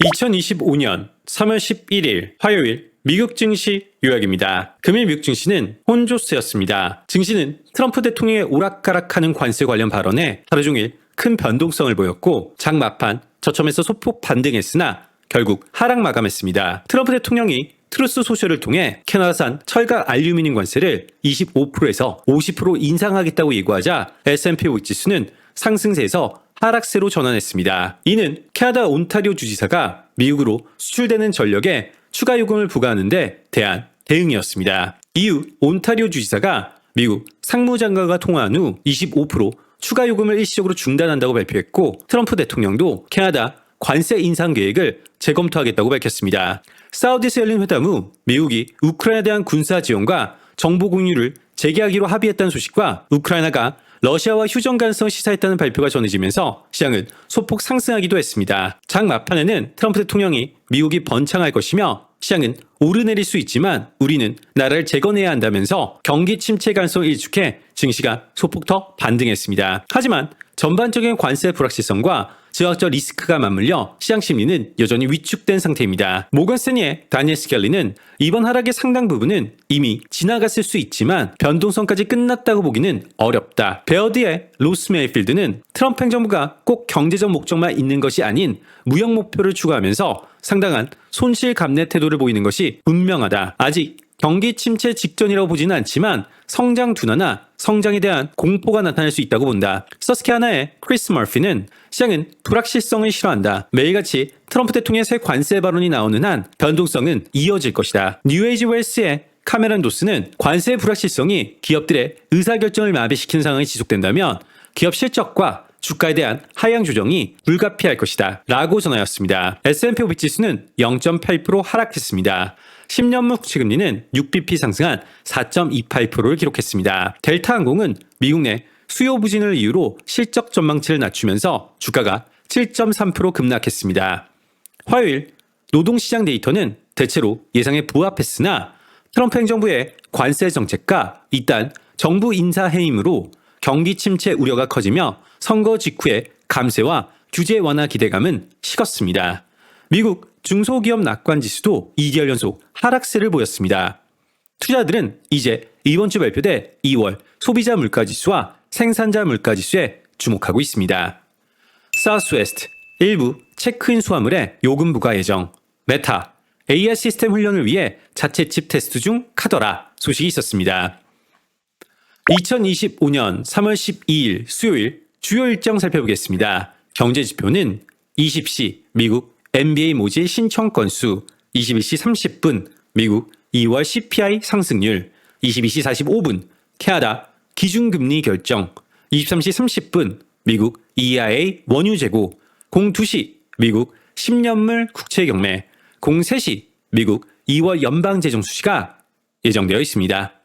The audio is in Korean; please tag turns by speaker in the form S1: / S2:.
S1: 2025년 3월 11일 화요일 미국 증시 요약입니다. 금일 미국 증시는 혼조세였습니다. 증시는 트럼프 대통령의 오락가락하는 관세 관련 발언에 하루 종일 큰 변동성을 보였고 장 막판 저점에서 소폭 반등했으나 결국 하락 마감했습니다. 트럼프 대통령이 트루스 소셜을 통해 캐나다산 철강 알루미늄 관세를 25%에서 50% 인상하겠다고 예고하자 S&P 500 지수는 상승세에서 하락세로 전환했습니다. 이는 캐나다 온타리오 주지사가 미국으로 수출되는 전력에 추가 요금을 부과하는 데 대한 대응이었습니다. 이후 온타리오 주지사가 미국 상무장관과 통화한 후 25% 추가 요금을 일시적으로 중단한다고 발표했고 트럼프 대통령도 캐나다 관세 인상 계획을 재검토하겠다고 밝혔습니다. 사우디에서 열린 회담 후 미국이 우크라이나에 대한 군사 지원과 정보 공유를 재개하기로 합의했다는 소식과 우크라이나가 러시아와 휴전 가능성을 시사했다는 발표가 전해지면서 시장은 소폭 상승하기도 했습니다. 장 막판에는 트럼프 대통령이 미국이 번창할 것이며 시장은 오르내릴 수 있지만 우리는 나라를 재건해야 한다면서 경기 침체 가능성을 일축해 증시가 소폭 더 반등했습니다. 하지만 전반적인 관세 불확실성과 지역적 리스크가 맞물려 시장 심리는 여전히 위축된 상태입니다. 모건스탠리의 다니엘 스켈리는 이번 하락의 상당 부분은 이미 지나갔을 수 있지만 변동성까지 끝났다고 보기는 어렵다. 베어드의 로스 메이필드는 트럼프 행정부가 꼭 경제적 목적만 있는 것이 아닌 무역 목표를 추구하면서 상당한 손실 감내 태도를 보이는 것이 분명하다. 아직 경기 침체 직전이라고 보지는 않지만 성장 둔화나 성장에 대한 공포가 나타날 수 있다고 본다. 서스케하나의 크리스 머피는 시장은 불확실성을 싫어한다. 매일같이 트럼프 대통령의 새 관세 발언이 나오는 한 변동성은 이어질 것이다. 뉴에이지 웰스의 카메론 도스는 관세 불확실성이 기업들의 의사결정을 마비시키는 상황이 지속된다면 기업 실적과 주가에 대한 하향 조정이 불가피할 것이다 라고 전하였습니다. S&P 500 지수는 0.8% 하락했습니다. 10년물 국채금리는 6bp 상승한 4.28%를 기록했습니다. 델타항공은 미국 내 수요 부진을 이유로 실적 전망치를 낮추면서 주가가 7.3% 급락했습니다. 화요일 노동시장 데이터는 대체로 예상에 부합했으나 트럼프 행정부의 관세 정책과 이딴 정부 인사 해임으로 경기 침체 우려가 커지며 선거 직후의 감세와 규제 완화 기대감은 식었습니다. 미국 중소기업 낙관지수도 2개월 연속 하락세를 보였습니다. 투자들은 이제 이번 주 발표될 2월 소비자 물가지수와 생산자 물가지수에 주목하고 있습니다. 사우스웨스트 일부 체크인 수화물의 요금 부과 예정, 메타 AR 시스템 훈련을 위해 자체 칩 테스트 중 카더라 소식이 있었습니다. 2025년 3월 12일 수요일 주요 일정 살펴보겠습니다. 경제지표는 20시 미국 NBA 모집 신청 건수, 21시 30분 미국 2월 CPI 상승률, 22시 45분 캐나다 기준금리 결정, 23시 30분 미국 EIA 원유 재고, 02시 미국 10년물 국채 경매, 03시 미국 2월 연방재정 수시가 예정되어 있습니다.